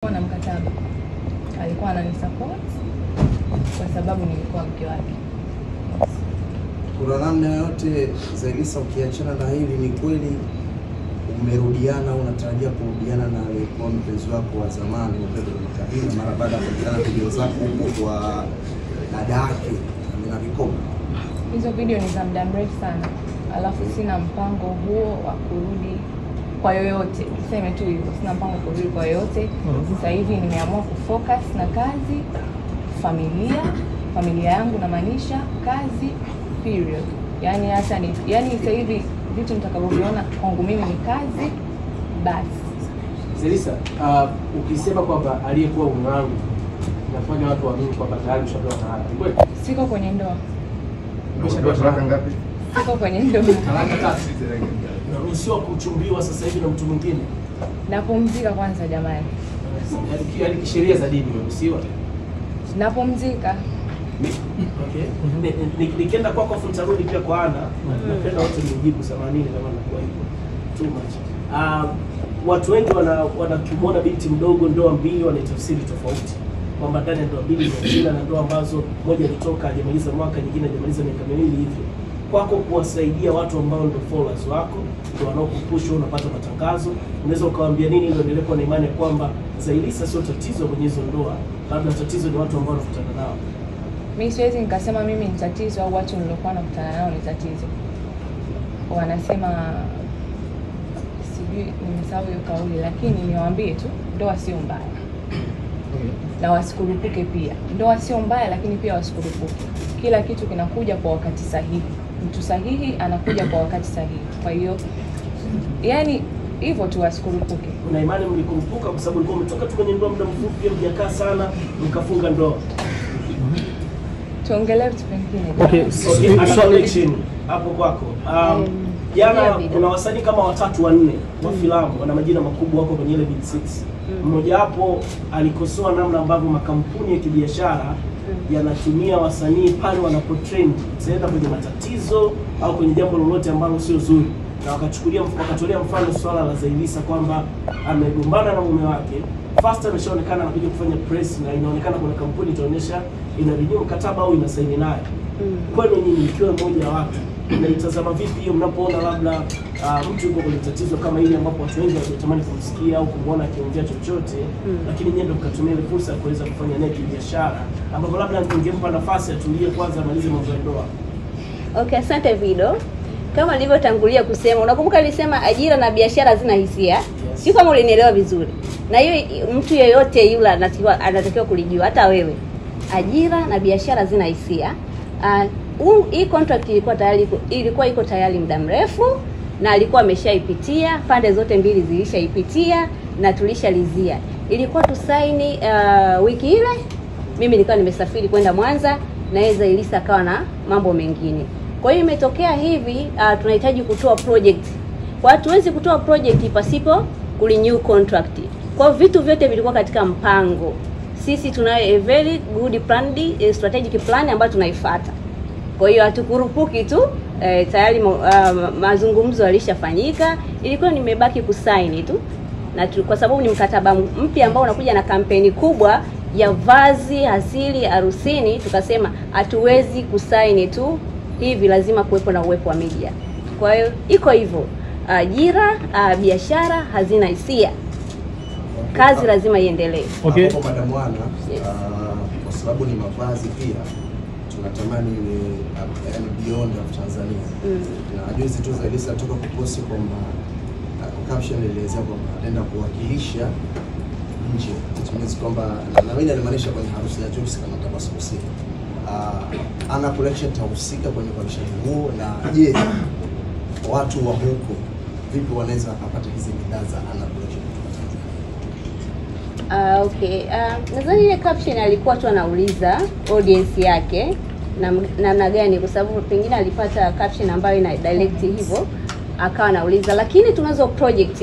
na mkataba. Alikuwa ananisupport kwa sababu nilikuwa mke wake. Kuna namna yote Zailisa, ukiachana na hili, ni kweli umerudiana au unatarajia kurudiana na aliyekuwa mpenzi wako wa zamani Pedro Makabila mara baada ya kuona video zako huko kwa dada yake Amina Bikomo? Hizo video ni za muda mrefu sana. Alafu sina mpango huo wa kurudi kwa yoyote. Tuseme tu hivyo, sina mpango wa kurudi kwa yoyote. Sasa hivi nimeamua kufocus na kazi, familia yangu, na maanisha kazi period. Yani sasa hivi vitu mtakavyoviona kwangu mimi ni kazi basi. Zailisa, ukisema kwamba aliyekuwa mume wangu inafanya watu waamini kwamba tayari ushapewa talaka. Ni kweli? Siko kwenye ndoa. Umeshapewa talaka ngapi? Siko kwenye ndoa. Talaka 3. Unaruhusiwa kuchumbiwa sasa hivi na mtu mwingine? Napumzika kwanza jamani. Yaani kisheria za dini unaruhusiwa? Napumzika. Okay. Nikienda kwako afu nitarudi pia kwa Ana. Napenda wote nijibu 80 kama nakuwa hivyo. Too much. Watu wengi wanakimwona binti mdogo ndoa mbili wanatafsiri tofauti. Kwamba ndani ya ndoa mbili kuna na ndoa ambazo moja ilitoka hajamaliza mwaka, nyingine hajamaliza miaka miwili hivyo. Kwako kuwasaidia watu ambao ndio followers wako, ndio wanaokupush, unapata matangazo, unaweza ukawaambia nini ndio endelee kuwa na imani kwamba Zailisa sio tatizo kwenye hizo ndoa, labda tatizo ni watu ambao wanakutana nao? Mimi siwezi nikasema mimi ni tatizo au watu niliokuwa nakutana nao ni tatizo. Wanasema sijui nimesahau hiyo kauli, lakini niwaambie tu ndoa sio mbaya. Na wasikurupuke pia. Ndoa sio mbaya, lakini pia wasikurupuke. Kila kitu kinakuja kwa wakati sahihi. Mtu sahihi anakuja kwa wakati sahihi. Kwa hiyo yani hivyo tu, wasikurupuke. Una imani mlikurupuka kwa sababu ulikuwa umetoka tu kwenye ndoa muda mfupi, mjakaa sana, mkafunga ndoa? Tuongelee vitu vingine. Okay, swali chini hapo kwako. Jana kuna wasanii kama 3-4 wa filamu wana majina makubwa wako kwenye ile Big 6. Mmoja hapo alikosoa namna ambavyo makampuni ya kibiashara yanatumia wasanii pale wanapotrend, zaenda kwenye matatizo au kwenye jambo lolote ambalo sio zuri, na wakatolea mfano swala la Zailisa kwamba amegombana na mume wake. First ameshaonekana anakuja kufanya press na inaonekana kuna kampuni itaonyesha ina renew mkataba au inasaini naye. Kwani nyinyi ikiwa mmoja wa watu mnaitazama vipi hiyo mnapoona labda mtu yuko kwenye tatizo kama hili ambapo watu wengi wanatamani kumsikia au kumuona akiongea chochote, lakini nyinyi ndio mkatumia ile fursa kuweza kufanya naye biashara ambapo labda ningempa nafasi atulie kwanza amalize mambo ya ndoa? Okay, asante Vido. Kama nilivyotangulia kusema, unakumbuka nilisema ajira na biashara zina hisia? Yes. Sio kama ulinielewa vizuri. Na hiyo mtu yeyote yule anatakiwa kulijua, hata wewe. Ajira na biashara zina hisia. Hii contract ilikuwa iko tayari muda mrefu na alikuwa ameshaipitia, pande zote mbili zilishaipitia na tulishalizia. Ilikuwa tusaini wiki ile, mimi nilikuwa nimesafiri kwenda Mwanza na yeye Zailisa akawa na mambo mengine. Kwa hiyo imetokea hivi, tunahitaji kutoa project. Kwa hiyo hatuwezi kutoa project pasipo kurenew contract. Kwa hiyo vitu vyote vilikuwa katika mpango. Sisi tunayo a very good plan, strategic plan ambayo tunaifuata. Kwa hiyo hatukurupuki tu, tayari mazungumzo yalishafanyika, ilikuwa nimebaki kusaini tu. Na kwa sababu ni mkataba mpya ambao unakuja na kampeni kubwa ya vazi asili harusini, tukasema hatuwezi kusaini tu hivi, lazima kuwepo na uwepo wa media. Kwa hiyo iko hivyo. Ajira, biashara hazina hisia. Kazi lazima iendelee. Okay. Hapo Madam Ana, kwa sababu ni mavazi pia tunatamani yani beyond of Tanzania. Na juzi tu Zailisa toka kuposti kwamba caption ilielezea kwamba anaenda kuwakilisha nje. Tumeona kwamba na mimi alimaanisha kwenye harusi ya Joyce kama tabasusi. Ana collection tahusika kwenye collection huo, na je, watu wa huko vipi wanaweza kupata hizi bidhaa za Ana collection kutoka Tanzania? Okay. Nadhani ile caption alikuwa tu anauliza audience yake namna gani, kwa sababu pengine alipata caption ambayo ina direct hivyo akawa anauliza, lakini tunazo project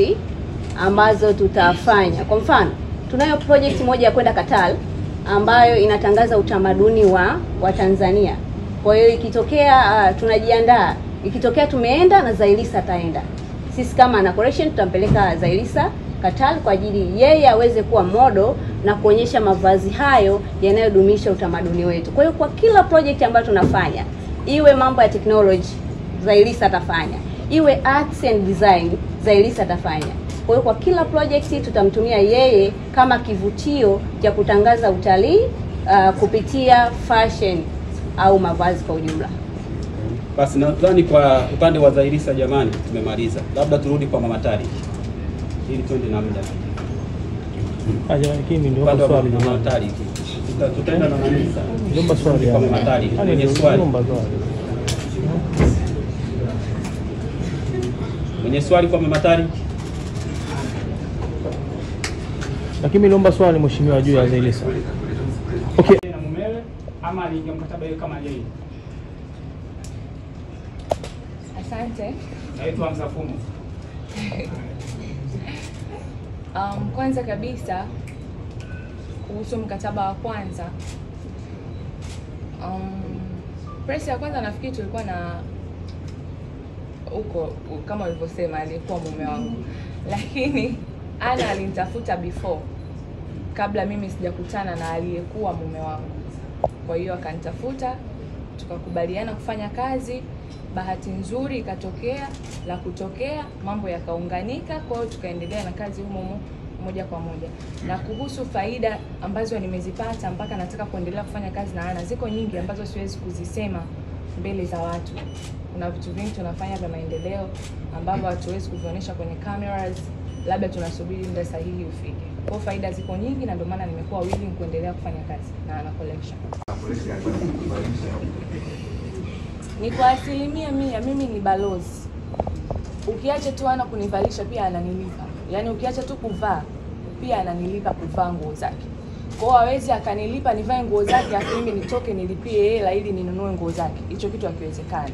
ambazo tutafanya. Kwa mfano, tunayo project moja ya kwenda Qatar ambayo inatangaza utamaduni wa Tanzania. Kwa hiyo ikitokea tunajiandaa, ikitokea tumeenda na Zailisa ataenda. Sisi kama Ana Collection tutampeleka Zailisa Qatar kwa ajili yeye aweze kuwa model na kuonyesha mavazi hayo yanayodumisha utamaduni wetu. Kwa hiyo kwa kila project ambayo tunafanya, iwe mambo ya technology, Zailisa atafanya, iwe arts and design, Zailisa atafanya. Kwa hiyo kwa kila project tutamtumia yeye kama kivutio cha kutangaza utalii kupitia fashion au mavazi kwa ujumla. Basi nadhani kwa upande wa Zailisa jamani tumemaliza. Labda turudi kwa Mama Tari ili twende na muda. Lakini ndio swali la Mama Tari. Tutaenda na nani sasa? Ndio swali kwa Mama Tari. Mwenye swali. Mwenye swali kwa Mama Tari? Lakini niliomba swali mheshimiwa juu ya Zailisa. Okay. Na mumewe ama aliingia mkataba yeye kama yeye? Asante. Naitwa Hamza Fumo. Kwanza kabisa kuhusu mkataba wa kwanza, press ya kwanza nafikiri tulikuwa na huko kama ulivyosema alikuwa mume wangu, lakini Ana alinitafuta before, kabla mimi sijakutana na aliyekuwa mume wangu. Kwa hiyo akanitafuta, tukakubaliana kufanya kazi. Bahati nzuri ikatokea la kutokea, mambo yakaunganika, kwa hiyo tukaendelea na kazi humo moja kwa moja. Na kuhusu faida ambazo nimezipata mpaka nataka kuendelea kufanya kazi na Ana, ziko nyingi ambazo siwezi kuzisema mbele za watu. Kuna vitu vingi tunafanya vya maendeleo ambavyo hatuwezi kuvionyesha kwenye cameras, labda tunasubiri muda sahihi ufike. Kwa faida ziko nyingi na ndio maana nimekuwa willing kuendelea kufanya kazi na Ana Collection. Ni kwa 100%, mimi ni balozi. Ukiacha tu Ana kunivalisha pia ananilipa. Yaani ukiacha tu kuvaa pia ananilipa kuvaa nguo zake. Kwa hiyo hawezi akanilipa nivae nguo zake afu mimi nitoke nilipie hela ili ninunue nguo zake. Hicho kitu hakiwezekani.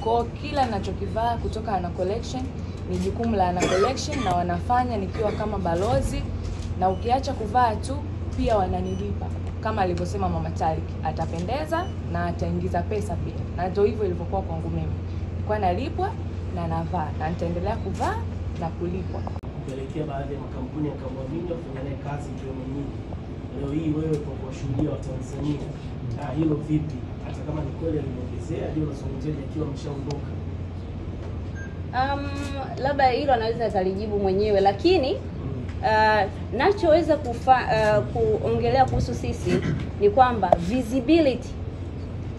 Kwa hiyo kila ninachokivaa kutoka Ana Collection ni jukumu la Ana Collection na wanafanya nikiwa kama balozi, na ukiacha kuvaa tu pia wananilipa. Kama alivyosema Mama Tariq, atapendeza na ataingiza pesa pia. Na ndio hivyo ilivyokuwa kwangu mimi. Nilikuwa nalipwa na navaa na nitaendelea kuvaa na kulipwa. Kupelekea baadhi ya makampuni yakamwamini kufanya naye kazi ikiwemo nyinyi. Leo hii wewe kwa kuwashuhudia Watanzania, hilo vipi? Hata kama ni kweli aliongezea, ndio unazungumzia akiwa ameshaondoka. Labda hilo anaweza kalijibu mwenyewe, lakini nachoweza kuongelea kuhusu sisi ni kwamba visibility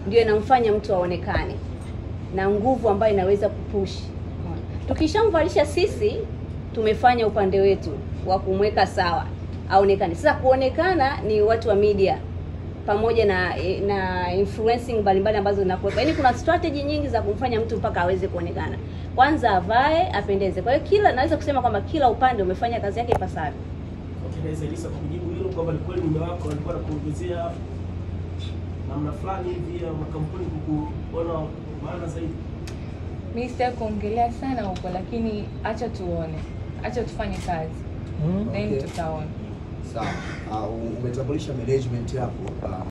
ndio inamfanya mtu aonekane na nguvu ambayo inaweza kupush. Tukishamvalisha sisi tumefanya upande wetu wa kumweka sawa aonekane. Sasa kuonekana ni watu wa media pamoja na influencing mbalimbali ambazo zinakuwepo. Yaani kuna strategy nyingi za kumfanya mtu mpaka aweze kuonekana. Kwanza avae, apendeze. Kwa hiyo naweza kusema kwamba kila upande umefanya kazi yake ipasavyo. Okay, Zailisa kujibu hilo kwamba ni kweli mume wako alikuwa anakuongezea namna fulani hivi ya makampuni kukuona maana zaidi. Mimi sitaki kuongelea sana huko, lakini acha tuone. Acha tufanye kazi. Then tutaona. Sawa. Umetambulisha management hapo.